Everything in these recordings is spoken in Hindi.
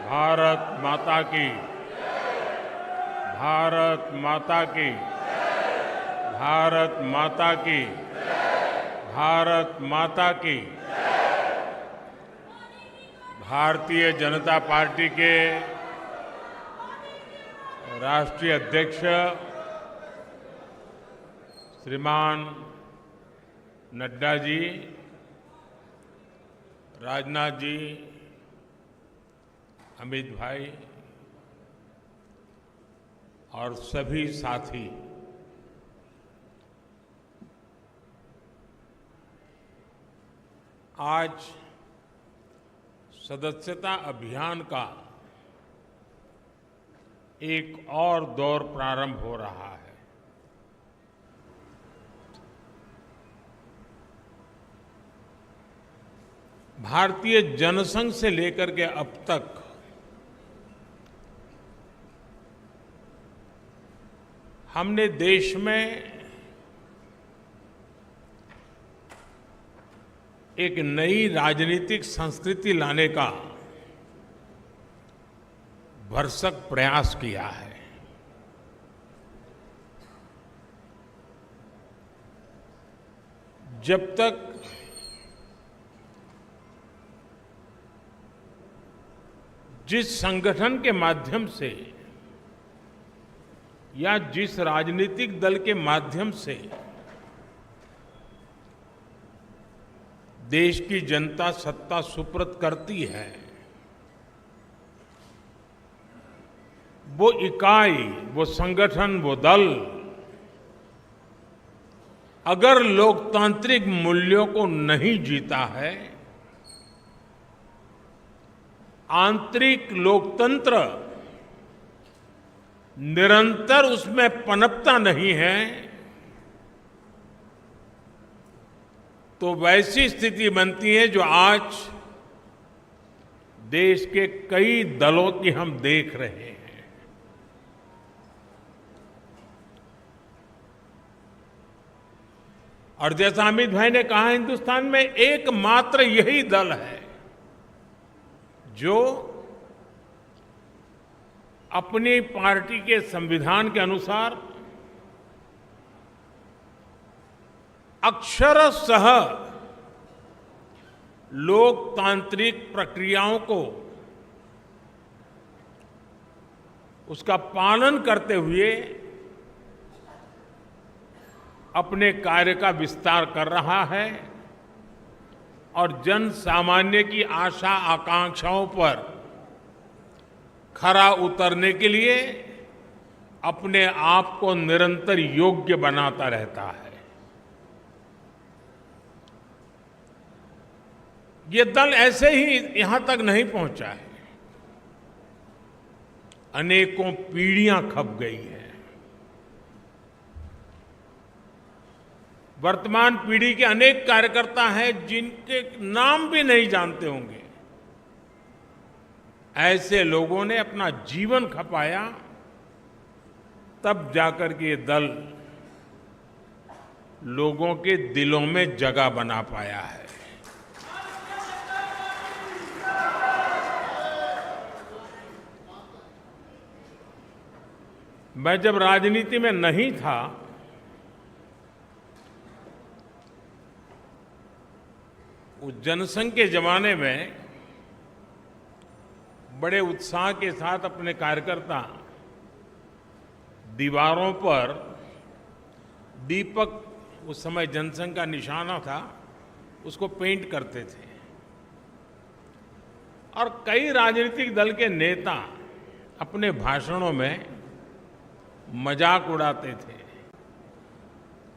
भारत माता की, भारत माता की, भारत माता की, भारत माता की। भारतीय जनता पार्टी के राष्ट्रीय अध्यक्ष श्रीमान नड्डा जी, राजनाथ जी, अमित भाई और सभी साथी, आज सदस्यता अभियान का एक और दौर प्रारंभ हो रहा है। भारतीय जनसंघ से लेकर के अब तक हमने देश में एक नई राजनीतिक संस्कृति लाने का भरसक प्रयास किया है। जब तक जिस संगठन के माध्यम से या जिस राजनीतिक दल के माध्यम से देश की जनता सत्ता सुपुर्द करती है, वो इकाई, वो संगठन, वो दल अगर लोकतांत्रिक मूल्यों को नहीं जीता है, आंतरिक लोकतंत्र निरंतर उसमें पनपता नहीं है, तो वैसी स्थिति बनती है जो आज देश के कई दलों की हम देख रहे हैं। और जैसा अमित भाई ने कहा, हिंदुस्तान में एकमात्र यही दल है जो अपनी पार्टी के संविधान के अनुसार अक्षरशः लोकतांत्रिक प्रक्रियाओं को उसका पालन करते हुए अपने कार्य का विस्तार कर रहा है और जन सामान्य की आशा आकांक्षाओं पर खरा उतरने के लिए अपने आप को निरंतर योग्य बनाता रहता है। ये दल ऐसे ही यहां तक नहीं पहुंचा है, अनेकों पीढ़ियां खप गई हैं। वर्तमान पीढ़ी के अनेक कार्यकर्ता हैं जिनके नाम भी नहीं जानते होंगे। ऐसे लोगों ने अपना जीवन खपाया, तब जाकर के ये दल लोगों के दिलों में जगह बना पाया है। मैं जब राजनीति में नहीं था, उस जनसंघ के जमाने में बड़े उत्साह के साथ अपने कार्यकर्ता दीवारों पर दीपक, उस समय जनसंघ का निशाना था, उसको पेंट करते थे। और कई राजनीतिक दल के नेता अपने भाषणों में मजाक उड़ाते थे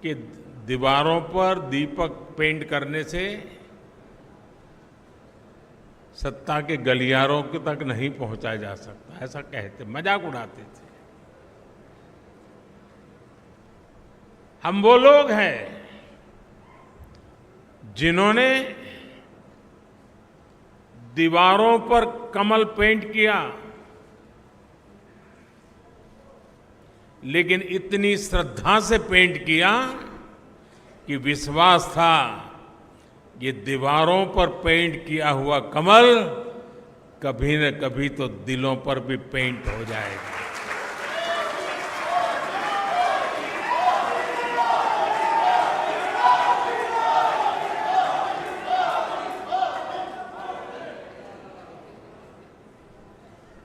कि दीवारों पर दीपक पेंट करने से सत्ता के गलियारों तक नहीं पहुंचा जा सकता, ऐसा कहते, मजाक उड़ाते थे। हम वो लोग हैं जिन्होंने दीवारों पर कमल पेंट किया, लेकिन इतनी श्रद्धा से पेंट किया कि विश्वास था ये दीवारों पर पेंट किया हुआ कमल कभी न कभी तो दिलों पर भी पेंट हो जाएगा।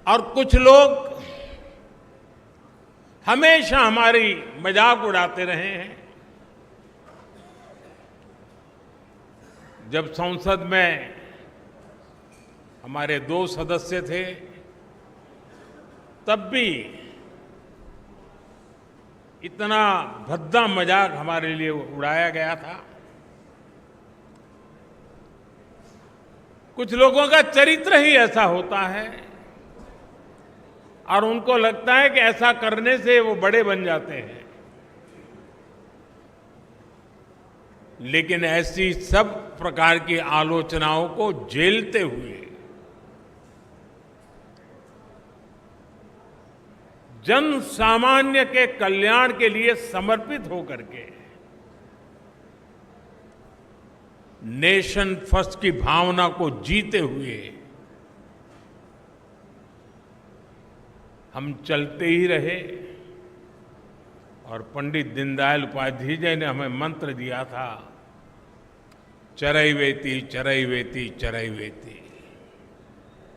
और कुछ लोग हमेशा हमारी मजाक उड़ाते रहे हैं। जब संसद में हमारे 2 सदस्य थे, तब भी इतना भद्दा मजाक हमारे लिए उड़ाया गया था। कुछ लोगों का चरित्र ही ऐसा होता है और उनको लगता है कि ऐसा करने से वो बड़े बन जाते हैं। लेकिन ऐसी सब प्रकार की आलोचनाओं को झेलते हुए जन सामान्य के कल्याण के लिए समर्पित होकर के नेशन फर्स्ट की भावना को जीते हुए हम चलते ही रहे। और पंडित दीनदयाल उपाध्याय जी ने हमें मंत्र दिया था, चरैवेति चरैवेति चरैवेति,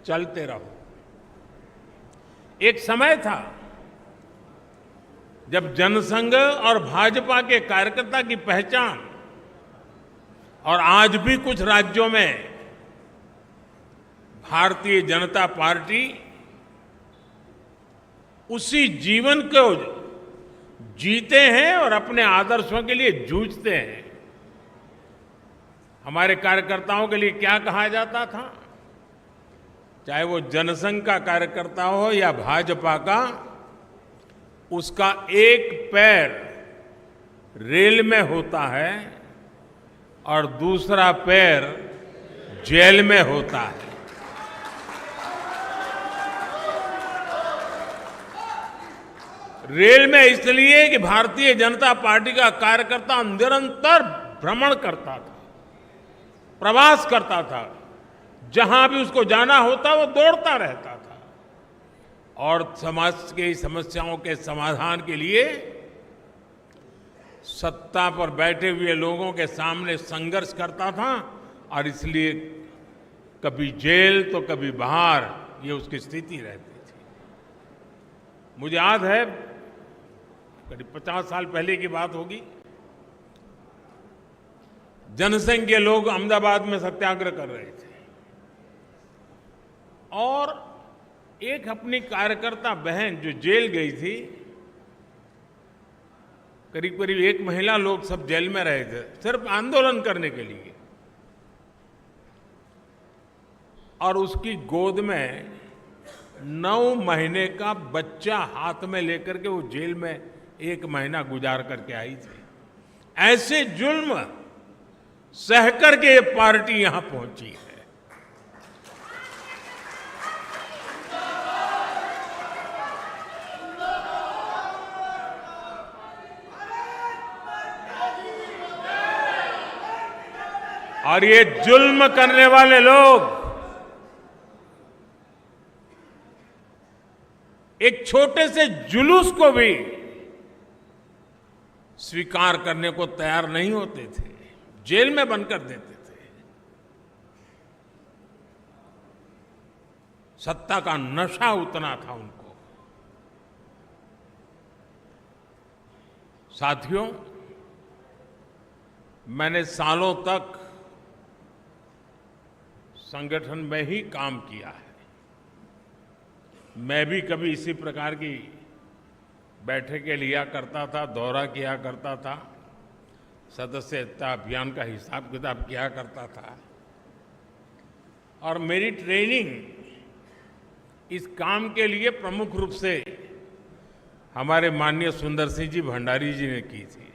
चलते रहो। एक समय था जब जनसंघ और भाजपा के कार्यकर्ता की पहचान, और आज भी कुछ राज्यों में भारतीय जनता पार्टी उसी जीवन को जीते हैं और अपने आदर्शों के लिए जूझते हैं। हमारे कार्यकर्ताओं के लिए क्या कहा जाता था, चाहे वो जनसंघ का कार्यकर्ता हो या भाजपा का, उसका एक पैर रेल में होता है और दूसरा पैर जेल में होता है। रेल में इसलिए कि भारतीय जनता पार्टी का कार्यकर्ता निरंतर भ्रमण करता था, प्रवास करता था, जहां भी उसको जाना होता वो दौड़ता रहता था और समाज की समस्याओं के समाधान के लिए सत्ता पर बैठे हुए लोगों के सामने संघर्ष करता था। और इसलिए कभी जेल तो कभी बाहर, ये उसकी स्थिति रहती थी। मुझे याद है करीब 50 साल पहले की बात होगी, जनसंघ के लोग अहमदाबाद में सत्याग्रह कर रहे थे और एक अपनी कार्यकर्ता बहन जो जेल गई थी, करीब करीब 1 महीना लोग सब जेल में रहे थे सिर्फ आंदोलन करने के लिए, और उसकी गोद में 9 महीने का बच्चा हाथ में लेकर के वो जेल में 1 महीना गुजार करके आई थी। ऐसे जुल्म सहकर के ये पार्टी यहां पहुंची है। और ये जुल्म करने वाले लोग एक छोटे से जुलूस को भी स्वीकार करने को तैयार नहीं होते थे, जेल में बंद कर देते थे। सत्ता का नशा उतना था उनको। साथियों, मैंने सालों तक संगठन में ही काम किया है। मैं भी कभी इसी प्रकार की बैठकें लिया करता था, दौरा किया करता था, सदस्यता अभियान का हिसाब किताब किया करता था। और मेरी ट्रेनिंग इस काम के लिए प्रमुख रूप से हमारे माननीय सुंदर सिंह जी भंडारी जी ने की थी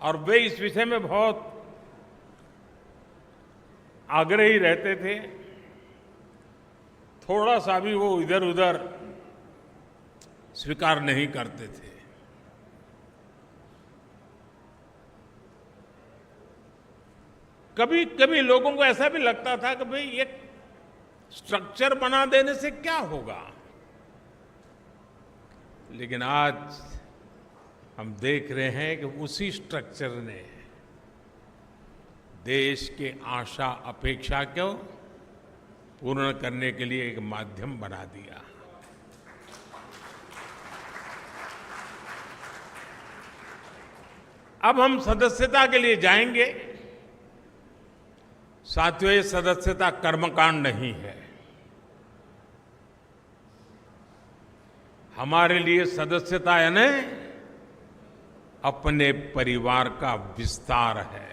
और वे इस विषय में बहुत आग्रही रहते थे। थोड़ा सा भी वो इधर उधर स्वीकार नहीं करते थे। कभी कभी लोगों को ऐसा भी लगता था कि भाई ये स्ट्रक्चर बना देने से क्या होगा? लेकिन आज हम देख रहे हैं कि उसी स्ट्रक्चर ने देश के आशा अपेक्षा को पूर्ण करने के लिए एक माध्यम बना दिया। अब हम सदस्यता के लिए जाएंगे। साथियों, ये सदस्यता कर्मकांड नहीं है। हमारे लिए सदस्यता यानी अपने परिवार का विस्तार है।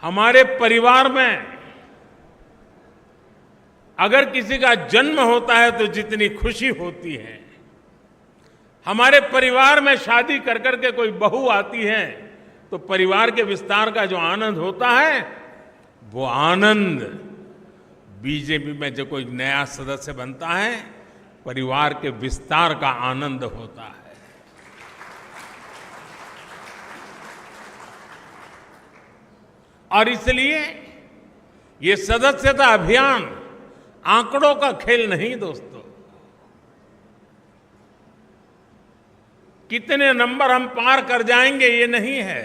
हमारे परिवार में अगर किसी का जन्म होता है तो जितनी खुशी होती है, हमारे परिवार में शादी कर करके कोई बहू आती है तो परिवार के विस्तार का जो आनंद होता है, वो आनंद बीजेपी में जो कोई नया सदस्य बनता है, परिवार के विस्तार का आनंद होता है। और इसलिए ये सदस्यता अभियान आंकड़ों का खेल नहीं दोस्तों। कितने नंबर हम पार कर जाएंगे ये नहीं है।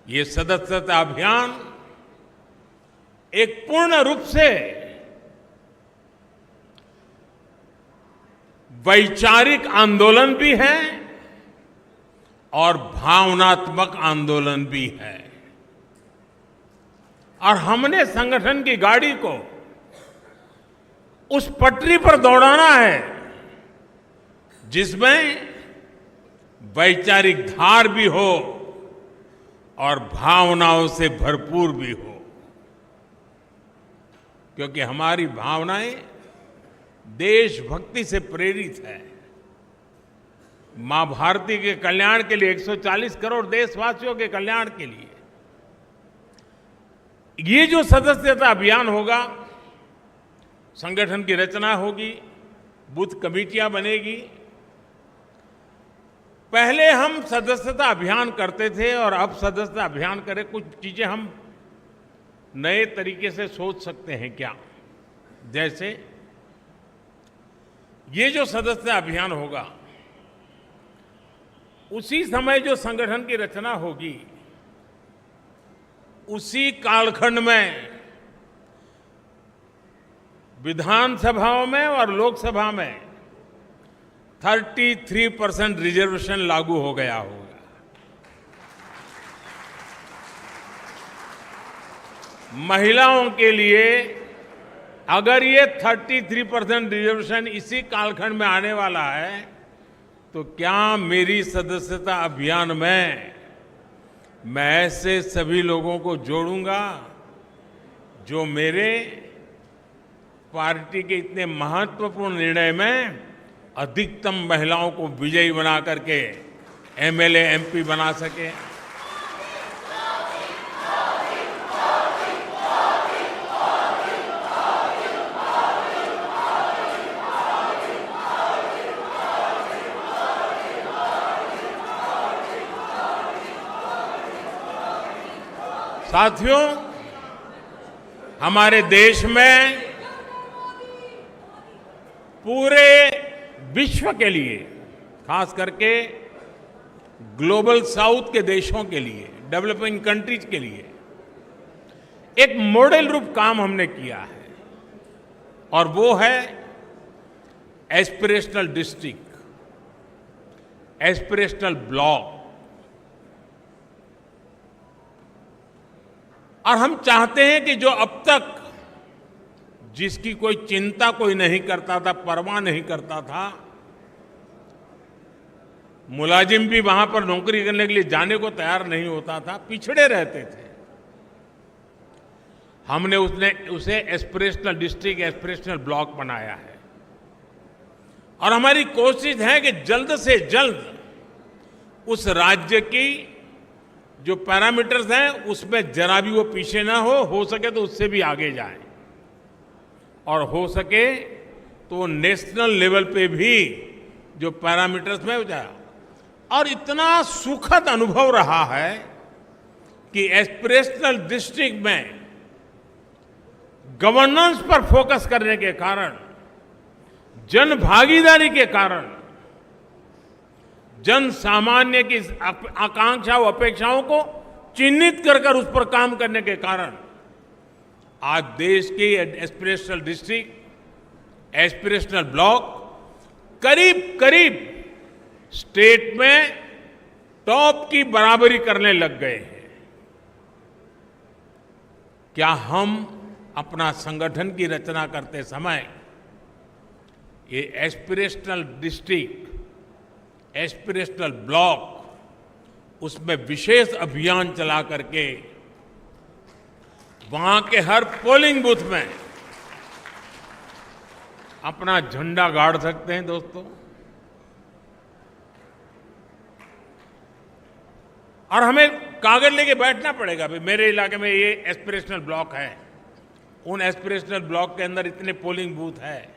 ये सदस्यता अभियान एक पूर्ण रूप से वैचारिक आंदोलन भी है और भावनात्मक आंदोलन भी है। और हमने संगठन की गाड़ी को उस पटरी पर दौड़ाना है जिसमें वैचारिक धार भी हो और भावनाओं से भरपूर भी हो, क्योंकि हमारी भावनाएं देशभक्ति से प्रेरित है। मां भारती के कल्याण के लिए, 140 करोड़ देशवासियों के कल्याण के लिए ये जो सदस्यता अभियान होगा, संगठन की रचना होगी, बूथ कमेटियां बनेगी। पहले हम सदस्यता अभियान करते थे और अब सदस्यता अभियान करें, कुछ चीजें हम नए तरीके से सोच सकते हैं क्या? जैसे ये जो सदस्यता अभियान होगा, उसी समय जो संगठन की रचना होगी, उसी कालखंड में विधानसभाओं में और लोकसभा में 33% रिजर्वेशन लागू हो गया होगा। महिलाओं के लिए अगर ये 33% रिजर्वेशन इसी कालखंड में आने वाला है, तो क्या मेरी सदस्यता अभियान में मैं ऐसे सभी लोगों को जोड़ूंगा जो मेरे पार्टी के इतने महत्वपूर्ण निर्णय में अधिकतम महिलाओं को विजयी बना करके एमएलए एमपी बना सके। साथियों, हमारे देश में पूरे विश्व के लिए, खास करके ग्लोबल साउथ के देशों के लिए, डेवलपिंग कंट्रीज के लिए एक मॉडल रूप काम हमने किया है, और वो है एस्पिरेशनल डिस्ट्रिक्ट, एस्पिरेशनल ब्लॉक। और हम चाहते हैं कि जो अब तक जिसकी कोई चिंता कोई नहीं करता था, परवाह नहीं करता था, मुलाजिम भी वहां पर नौकरी करने के लिए जाने को तैयार नहीं होता था, पिछड़े रहते थे, हमने उसे एस्पिरेशनल डिस्ट्रिक्ट, एस्पिरेशनल ब्लॉक बनाया है। और हमारी कोशिश है कि जल्द से जल्द उस राज्य की जो पैरामीटर्स हैं उसमें जरा भी वो पीछे ना हो सके तो उससे भी आगे जाए, और हो सके तो नेशनल लेवल पे भी जो पैरामीटर्स में हो जाए। और इतना सुखद अनुभव रहा है कि एस्पिरेशनल डिस्ट्रिक्ट में गवर्नेंस पर फोकस करने के कारण, जन भागीदारी के कारण, जन सामान्य की आकांक्षाओं अपेक्षाओं को चिन्हित कर उस पर काम करने के कारण आज देश के एस्पिरेशनल डिस्ट्रिक्ट, एस्पिरेशनल ब्लॉक करीब करीब स्टेट में टॉप की बराबरी करने लग गए हैं। क्या हम अपना संगठन की रचना करते समय ये एस्पिरेशनल डिस्ट्रिक्ट, एस्पिरेशनल ब्लॉक, उसमें विशेष अभियान चला करके वहां के हर पोलिंग बूथ में अपना झंडा गाड़ सकते हैं दोस्तों? और हमें कागज लेके बैठना पड़ेगा, भाई मेरे इलाके में ये एस्पिरेशनल ब्लॉक है, उन एस्पिरेशनल ब्लॉक के अंदर इतने पोलिंग बूथ है,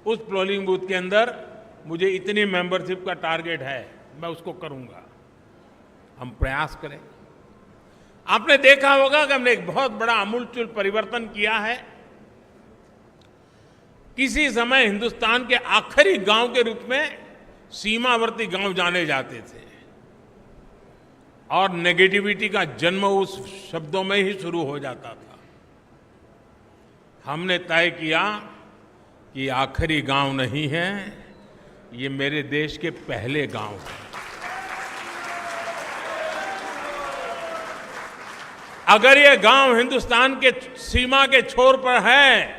उस पोलिंग बूथ के अंदर मुझे इतनी मेंबरशिप का टारगेट है, मैं उसको करूंगा। हम प्रयास करें। आपने देखा होगा कि हमने एक बहुत बड़ा आमूलचूल परिवर्तन किया है। किसी समय हिंदुस्तान के आखिरी गांव के रूप में सीमावर्ती गांव जाने जाते थे और नेगेटिविटी का जन्म उस शब्दों में ही शुरू हो जाता था। हमने तय किया कि आखिरी गांव नहीं है, ये मेरे देश के पहले गांव हैं। अगर ये गांव हिंदुस्तान के सीमा के छोर पर है,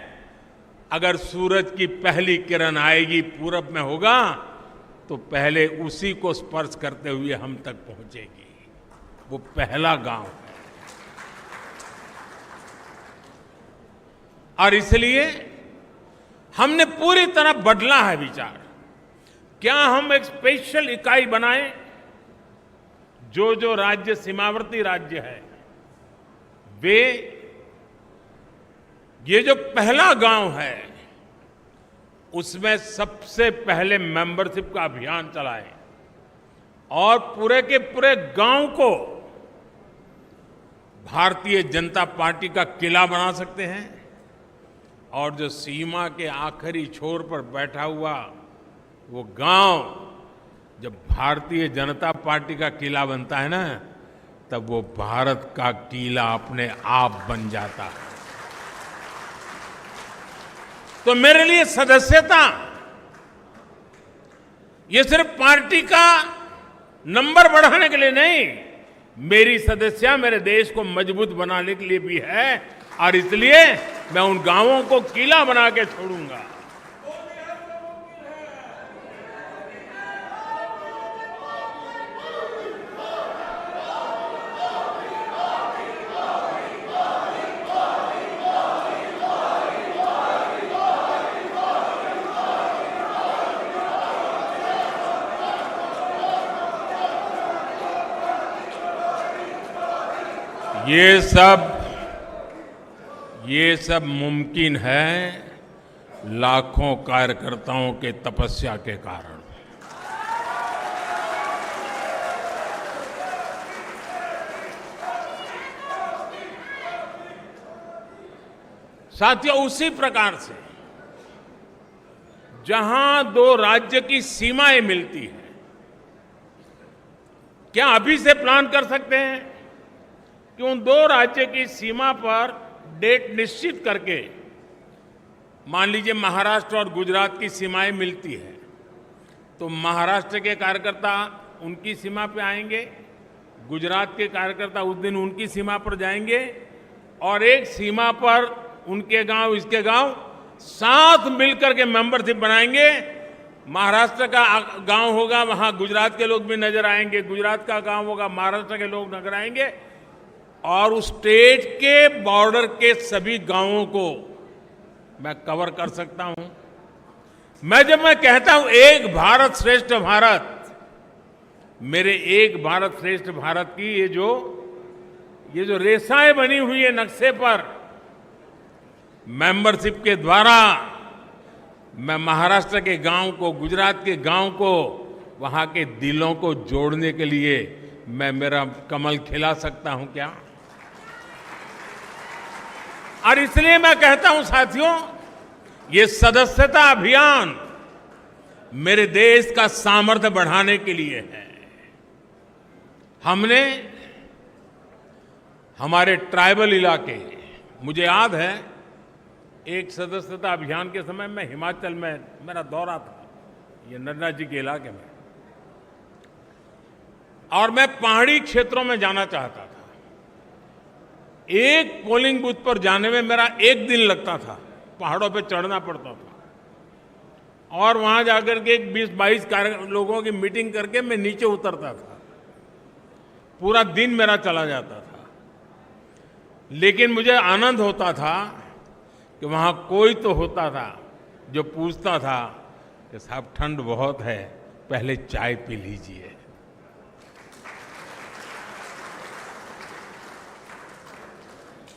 अगर सूरज की पहली किरण आएगी पूरब में होगा, तो पहले उसी को स्पर्श करते हुए हम तक पहुंचेगी। वो पहला गांव है। और इसलिए हमने पूरी तरह बदला है विचार। क्या हम एक स्पेशल इकाई बनाएं? जो राज्य सीमावर्ती राज्य है, वे ये जो पहला गांव है उसमें सबसे पहले मेंबरशिप का अभियान चलाएं और पूरे के पूरे गांव को भारतीय जनता पार्टी का किला बना सकते हैं। और जो सीमा के आखिरी छोर पर बैठा हुआ वो गांव जब भारतीय जनता पार्टी का किला बनता है ना, तब वो भारत का किला अपने आप बन जाता है। तो मेरे लिए सदस्यता ये सिर्फ पार्टी का नंबर बढ़ाने के लिए नहीं, मेरी सदस्यता मेरे देश को मजबूत बनाने के लिए भी है। और इसलिए मैं उन गांवों को किला बना के छोड़ूंगा। ये सब मुमकिन है लाखों कार्यकर्ताओं के तपस्या के कारण। साथियों, उसी प्रकार से जहां दो राज्य की सीमाएं मिलती हैं, क्या अभी से प्लान कर सकते हैं कि उन दो राज्य की सीमा पर डेट निश्चित करके, मान लीजिए महाराष्ट्र और गुजरात की सीमाएं मिलती है, तो महाराष्ट्र के कार्यकर्ता उनकी सीमा पे आएंगे, गुजरात के कार्यकर्ता उस दिन उनकी सीमा पर जाएंगे और एक सीमा पर उनके गांव इसके गांव साथ मिलकर के मेंबरशिप बनाएंगे। महाराष्ट्र का गांव होगा, वहां गुजरात के लोग भी नजर आएंगे, गुजरात का गांव होगा, महाराष्ट्र के लोग नजर आएंगे और उस स्टेट के बॉर्डर के सभी गांवों को मैं कवर कर सकता हूं। जब मैं कहता हूं एक भारत श्रेष्ठ भारत, मेरे एक भारत श्रेष्ठ भारत की ये जो रेखाएं बनी हुई है नक्शे पर, मेंबरशिप के द्वारा मैं महाराष्ट्र के गांव को, गुजरात के गांव को, वहां के दिलों को जोड़ने के लिए मैं मेरा कमल खिला सकता हूं क्या? और इसलिए मैं कहता हूं साथियों, ये सदस्यता अभियान मेरे देश का सामर्थ्य बढ़ाने के लिए है। हमने हमारे ट्राइबल इलाके, मुझे याद है एक सदस्यता अभियान के समय मैं हिमाचल में मेरा दौरा था, ये नड्डा जी के इलाके में, और मैं पहाड़ी क्षेत्रों में जाना चाहता था। एक पोलिंग बूथ पर जाने में मेरा 1 दिन लगता था, पहाड़ों पे चढ़ना पड़ता था, और वहां जाकर के 20-22 लोगों की मीटिंग करके मैं नीचे उतरता था। पूरा दिन मेरा चला जाता था, लेकिन मुझे आनंद होता था कि वहां कोई तो होता था जो पूछता था कि साहब ठंड बहुत है, पहले चाय पी लीजिए।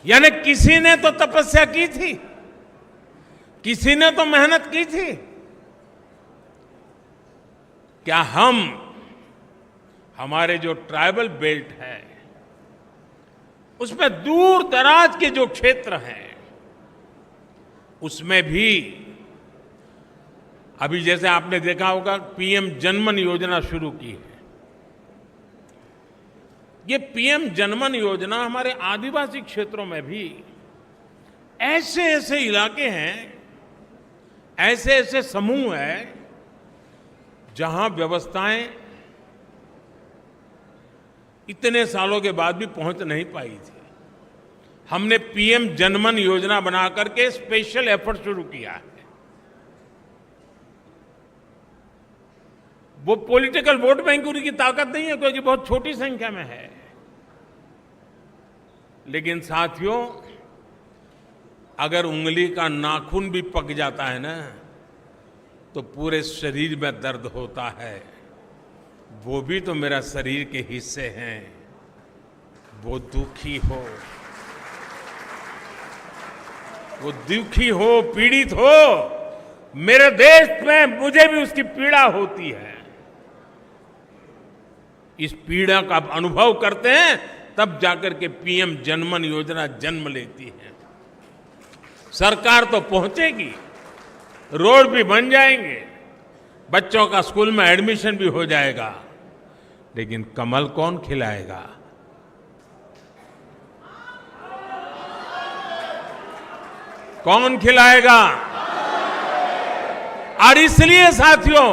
यानी किसी ने तो तपस्या की थी, किसी ने तो मेहनत की थी। क्या हम, हमारे जो ट्राइबल बेल्ट है उसमें दूर दराज के जो क्षेत्र हैं उसमें भी अभी जैसे आपने देखा होगा पीएम जनमन योजना शुरू की है। ये पीएम जनमन योजना हमारे आदिवासी क्षेत्रों में भी ऐसे ऐसे इलाके हैं, ऐसे ऐसे समूह हैं जहां व्यवस्थाएं इतने सालों के बाद भी पहुंच नहीं पाई थी। हमने पीएम जनमन योजना बना करके स्पेशल एफर्ट शुरू किया है। वो पॉलिटिकल वोट बैंक की ताकत नहीं है, क्योंकि बहुत छोटी संख्या में है, लेकिन साथियों अगर उंगली का नाखून भी पक जाता है ना तो पूरे शरीर में दर्द होता है। वो भी तो मेरा शरीर के हिस्से हैं। वो दुखी हो, वो दुखी हो, पीड़ित हो, मेरे देश में मुझे भी उसकी पीड़ा होती है। इस पीड़ा का अनुभव करते हैं तब जाकर के पीएम जनमन योजना जन्म लेती है। सरकार तो पहुंचेगी, रोड भी बन जाएंगे, बच्चों का स्कूल में एडमिशन भी हो जाएगा, लेकिन कमल कौन खिलाएगा? कौन खिलाएगा? और इसलिए साथियों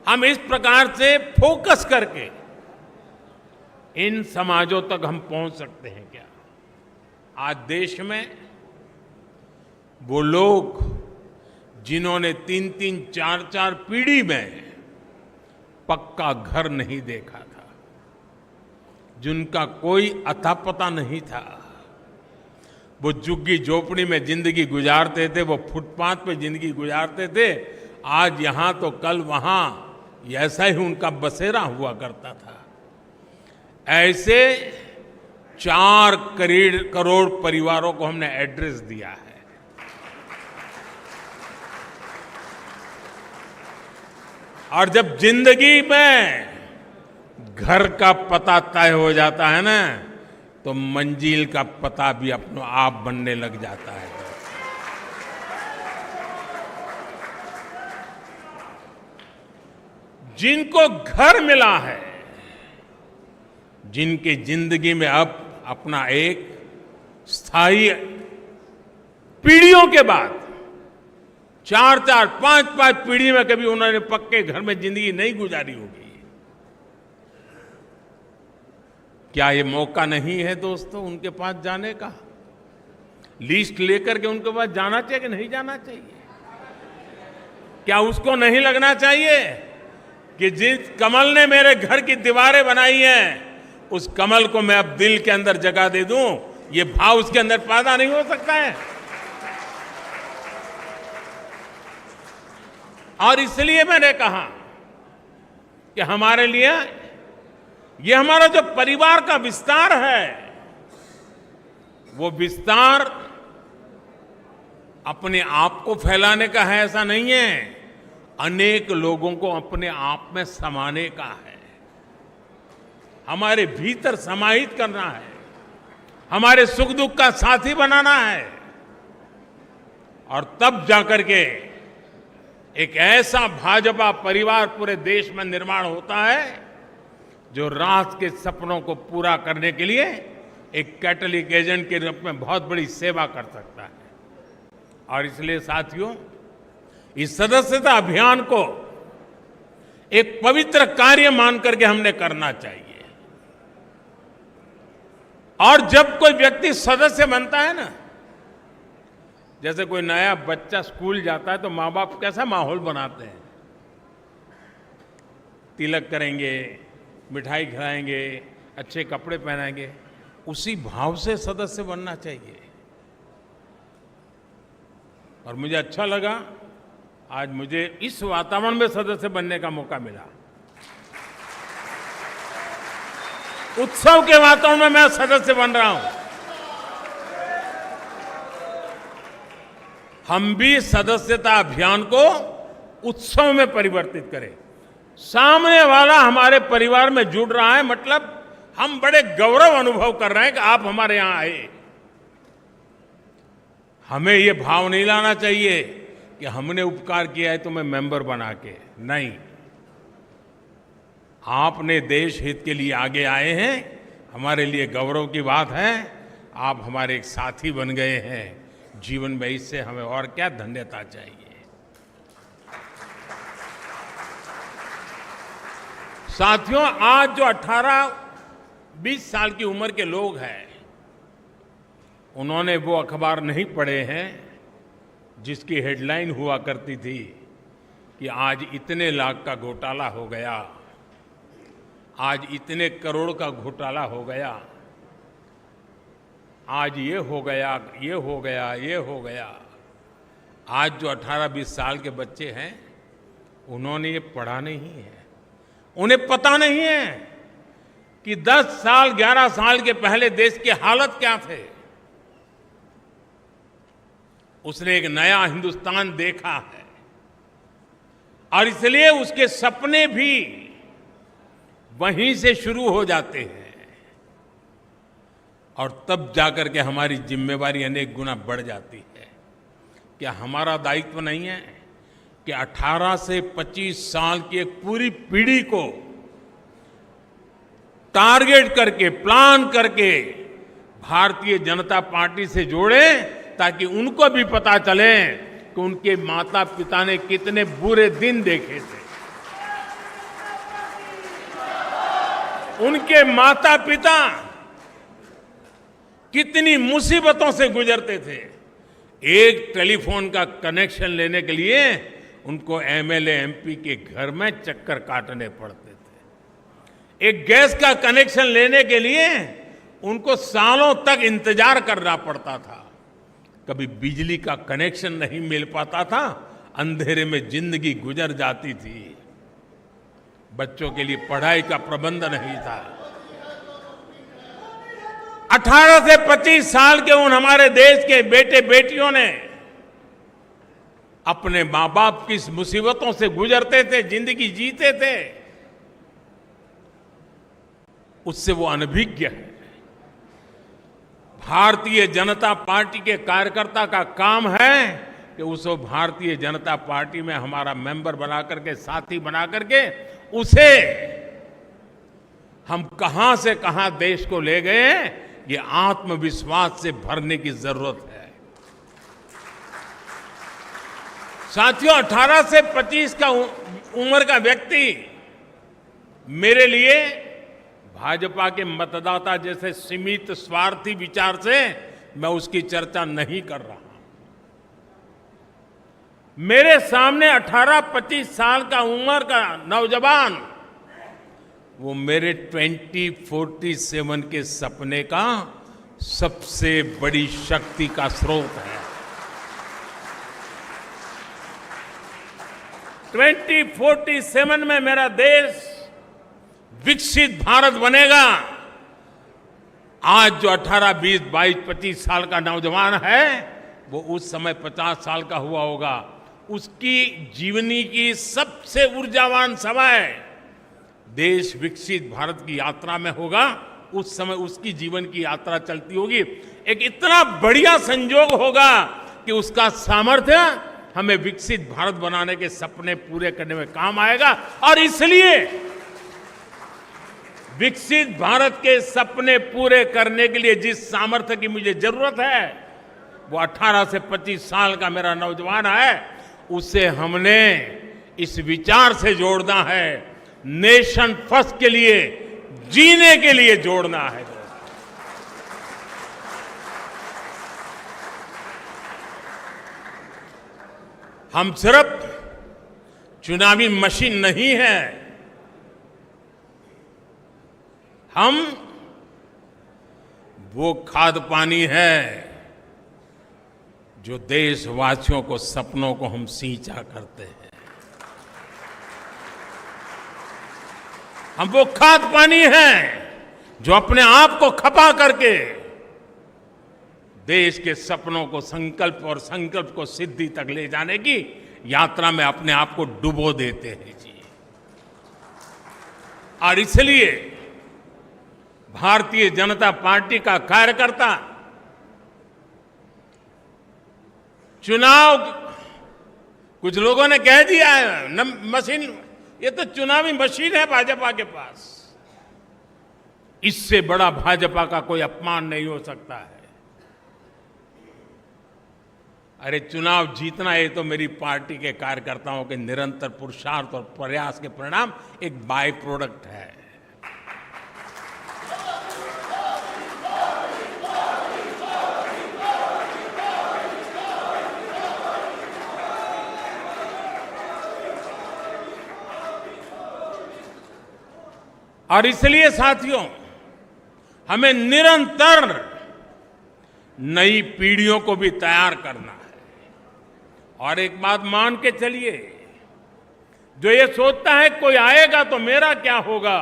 हम इस प्रकार से फोकस करके इन समाजों तक हम पहुंच सकते हैं क्या? आज देश में वो लोग जिन्होंने 3-3, 4-4 पीढ़ी में पक्का घर नहीं देखा था, जिनका कोई अता पता नहीं था, वो झुग्गी झोपड़ी में जिंदगी गुजारते थे, वो फुटपाथ पे जिंदगी गुजारते थे, आज यहां तो कल वहां, ऐसा ही उनका बसेरा हुआ करता था। ऐसे 4 करोड़ परिवारों को हमने एड्रेस दिया है। और जब जिंदगी में घर का पता तय हो जाता है ना, तो मंजिल का पता भी अपने आप बनने लग जाता है। जिनको घर मिला है, जिनकी जिंदगी में अब अपना एक स्थायी, पीढ़ियों के बाद 4-4, 5-5 पीढ़ी में कभी उन्होंने पक्के घर में जिंदगी नहीं गुजारी होगी, क्या ये मौका नहीं है दोस्तों उनके पास जाने का? लिस्ट लेकर के उनके पास जाना चाहिए कि नहीं जाना चाहिए? क्या उसको नहीं लगना चाहिए कि जिस कमल ने मेरे घर की दीवारें बनाई हैं, उस कमल को मैं अब दिल के अंदर जगह दे दूं? ये भाव उसके अंदर पैदा नहीं हो सकता है? और इसलिए मैंने कहा कि हमारे लिए ये हमारा जो परिवार का विस्तार है, वो विस्तार अपने आप को फैलाने का है ऐसा नहीं है, अनेक लोगों को अपने आप में समाने का है। हमारे भीतर समाहित करना है, हमारे सुख दुख का साथी बनाना है, और तब जाकर के एक ऐसा भाजपा परिवार पूरे देश में निर्माण होता है जो राष्ट्र के सपनों को पूरा करने के लिए एक कैटलिक एजेंट के रूप में बहुत बड़ी सेवा कर सकता है। और इसलिए साथियों, इस सदस्यता अभियान को एक पवित्र कार्य मान करके हमने करना चाहिए। और जब कोई व्यक्ति सदस्य बनता है ना, जैसे कोई नया बच्चा स्कूल जाता है तो माँ बाप कैसा माहौल बनाते हैं, तिलक करेंगे, मिठाई खिलाएंगे, अच्छे कपड़े पहनाएंगे, उसी भाव से सदस्य बनना चाहिए। और मुझे अच्छा लगा, आज मुझे इस वातावरण में सदस्य बनने का मौका मिला। उत्सव के वातावरण में मैं सदस्य बन रहा हूं। हम भी सदस्यता अभियान को उत्सव में परिवर्तित करें। सामने वाला हमारे परिवार में जुड़ रहा है, मतलब हम बड़े गौरव अनुभव कर रहे हैं कि आप हमारे यहां आए। हमें ये भाव नहीं लाना चाहिए कि हमने उपकार किया है तुम्हें मेंबर बना के, नहीं। आपने देश हित के लिए आगे आए हैं, हमारे लिए गौरव की बात है। आप हमारे एक साथी बन गए हैं जीवन में, इससे हमें और क्या धन्यता चाहिए। साथियों, आज जो 18-20 साल की उम्र के लोग हैं, उन्होंने वो अखबार नहीं पढ़े हैं जिसकी हेडलाइन हुआ करती थी कि आज इतने लाख का घोटाला हो गया, आज इतने करोड़ का घोटाला हो गया, आज ये हो गया, ये हो गया, ये हो गया। आज जो 18-20 साल के बच्चे हैं, उन्होंने ये पढ़ा नहीं है। उन्हें पता नहीं है कि 10 साल 11 साल के पहले देश की हालत क्या थे। उसने एक नया हिंदुस्तान देखा है और इसलिए उसके सपने भी वहीं से शुरू हो जाते हैं, और तब जाकर के हमारी जिम्मेवारी अनेक गुना बढ़ जाती है। क्या हमारा दायित्व नहीं है कि 18 से 25 साल की एक पूरी पीढ़ी को टारगेट करके, प्लान करके भारतीय जनता पार्टी से जोड़ें, ताकि उनको भी पता चले कि उनके माता पिता ने कितने बुरे दिन देखे थे, उनके माता पिता कितनी मुसीबतों से गुजरते थे। एक टेलीफोन का कनेक्शन लेने के लिए उनको एमएलए एमपी के घर में चक्कर काटने पड़ते थे। एक गैस का कनेक्शन लेने के लिए उनको सालों तक इंतजार करना पड़ता था। कभी बिजली का कनेक्शन नहीं मिल पाता था, अंधेरे में जिंदगी गुजर जाती थी। बच्चों के लिए पढ़ाई का प्रबंध नहीं था। 18 से 25 साल के उन हमारे देश के बेटे बेटियों ने अपने मां बाप की मुसीबतों से गुजरते थे, जिंदगी जीते थे, उससे वो अनभिज्ञ है। भारतीय जनता पार्टी के कार्यकर्ता का काम है कि उसको भारतीय जनता पार्टी में हमारा मेंबर बना करके, साथी बना करके, उसे हम कहां से कहां देश को ले गए, ये आत्मविश्वास से भरने की जरूरत है। साथियों, 18 से 25 का उम्र का व्यक्ति मेरे लिए भाजपा के मतदाता जैसे सीमित स्वार्थी विचार से मैं उसकी चर्चा नहीं कर रहा। मेरे सामने 18-25 साल का उम्र का नौजवान, वो मेरे 2047 के सपने का सबसे बड़ी शक्ति का स्रोत है। 2047 में मेरा देश विकसित भारत बनेगा। आज जो 18, 20, 22, 25 साल का नौजवान है, वो उस समय 50 साल का हुआ होगा। उसकी जीवनी की सबसे ऊर्जावान समय देश विकसित भारत की यात्रा में होगा, उस समय उसकी जीवन की यात्रा चलती होगी, एक इतना बढ़िया संयोग होगा कि उसका सामर्थ्य हमें विकसित भारत बनाने के सपने पूरे करने में काम आएगा। और इसलिए विकसित भारत के सपने पूरे करने के लिए जिस सामर्थ्य की मुझे जरूरत है, वो 18 से 25 साल का मेरा नौजवान है, उसे हमने इस विचार से जोड़ना है, नेशन फर्स्ट के लिए, जीने के लिए जोड़ना है। हम सिर्फ चुनावी मशीन नहीं है, हम वो खाद पानी है जो देशवासियों को सपनों को हम सींचा करते हैं। हम वो खाद पानी हैं जो अपने आप को खपा करके देश के सपनों को संकल्प और संकल्प को सिद्धि तक ले जाने की यात्रा में अपने आप को डुबो देते हैं जी। और इसलिए भारतीय जनता पार्टी का कार्यकर्ता चुनाव, कुछ लोगों ने कह दिया है मशीन, ये तो चुनावी मशीन है भाजपा के पास। इससे बड़ा भाजपा का कोई अपमान नहीं हो सकता है। अरे चुनाव जीतना ये तो मेरी पार्टी के कार्यकर्ताओं के निरंतर पुरुषार्थ और प्रयास के परिणाम एक बाय प्रोडक्ट है। और इसलिए साथियों, हमें निरंतर नई पीढ़ियों को भी तैयार करना है। और एक बात मान के चलिए, जो ये सोचता है कोई आएगा तो मेरा क्या होगा,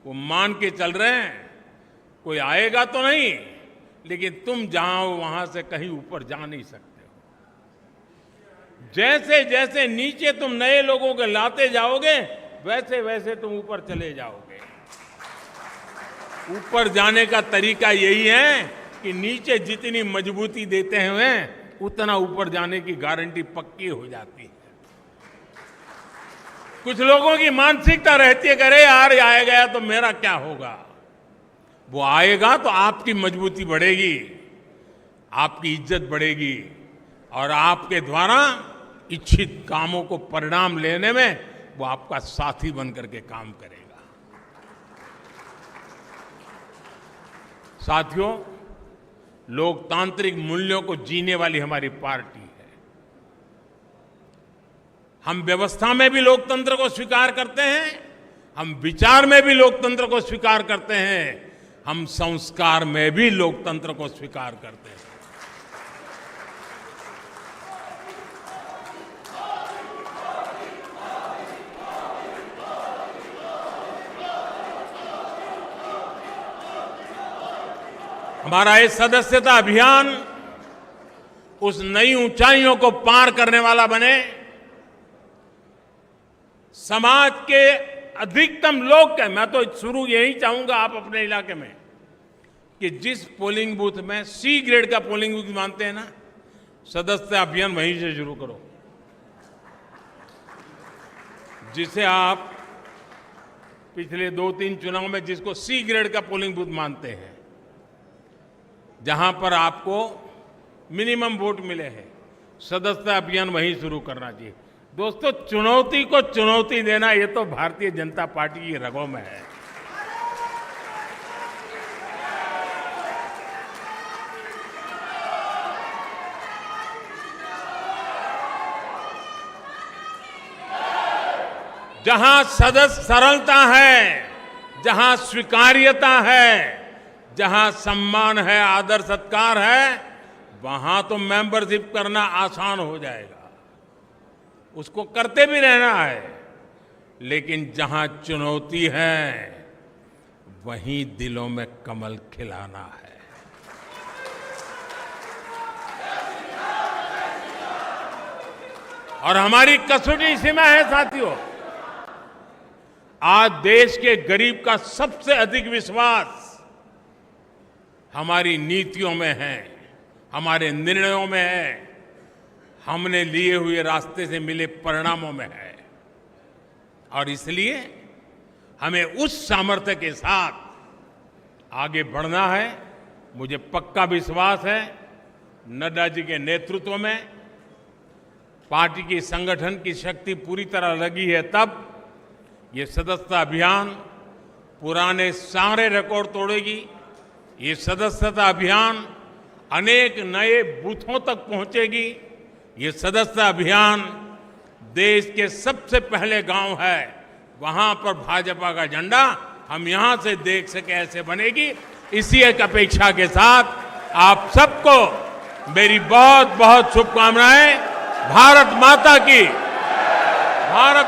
वो मान के चल रहे हैं कोई आएगा तो नहीं, लेकिन तुम जहां हो वहां से कहीं ऊपर जा नहीं सकते हो। जैसे जैसे नीचे तुम नए लोगों को लाते जाओगे, वैसे वैसे तुम ऊपर चले जाओगे। ऊपर जाने का तरीका यही है कि नीचे जितनी मजबूती देते हैं उतना ऊपर जाने की गारंटी पक्की हो जाती है। कुछ लोगों की मानसिकता रहती है कि अरे यार आए गया तो मेरा क्या होगा। वो आएगा तो आपकी मजबूती बढ़ेगी, आपकी इज्जत बढ़ेगी और आपके द्वारा इच्छित कामों को परिणाम लेने में वो आपका साथी बनकर के काम करेगा। साथियों, लोकतांत्रिक मूल्यों को जीने वाली हमारी पार्टी है। हम व्यवस्था में भी लोकतंत्र को स्वीकार करते हैं, हम विचार में भी लोकतंत्र को स्वीकार करते हैं, हम संस्कार में भी लोकतंत्र को स्वीकार करते हैं। हमारा ये सदस्यता अभियान उस नई ऊंचाइयों को पार करने वाला बने, समाज के अधिकतम लोग मैं तो शुरू यही चाहूंगा आप अपने इलाके में कि जिस पोलिंग बूथ में सी ग्रेड का पोलिंग बूथ मानते हैं ना, सदस्यता अभियान वहीं से शुरू करो। जिसे आप पिछले 2-3 चुनाव में जिसको सी ग्रेड का पोलिंग बूथ मानते हैं, जहां पर आपको मिनिमम वोट मिले हैं, सदस्यता अभियान वहीं शुरू करना चाहिए। दोस्तों, चुनौती को चुनौती देना ये तो भारतीय जनता पार्टी की रगों में है। जहां सदस्य सरलता है, जहां स्वीकार्यता है, जहां सम्मान है, आदर सत्कार है, वहां तो मेंबरशिप करना आसान हो जाएगा, उसको करते भी रहना है। लेकिन जहां चुनौती है वहीं दिलों में कमल खिलाना है। और हमारी कसौटी इसी में है साथियों। आज देश के गरीब का सबसे अधिक विश्वास हमारी नीतियों में है, हमारे निर्णयों में है, हमने लिए हुए रास्ते से मिले परिणामों में है। और इसलिए हमें उस सामर्थ्य के साथ आगे बढ़ना है। मुझे पक्का विश्वास है नड्डा जी के नेतृत्व में पार्टी की संगठन की शक्ति पूरी तरह लगी है, तब ये सदस्यता अभियान पुराने सारे रिकॉर्ड तोड़ेगी। ये सदस्यता अभियान अनेक नए बूथों तक पहुंचेगी। ये सदस्यता अभियान देश के सबसे पहले गांव है, वहां पर भाजपा का झंडा हम यहां से देख सके ऐसे बनेगी। इसी एक अपेक्षा के साथ आप सबको मेरी बहुत बहुत शुभकामनाएं। भारत माता की। भारत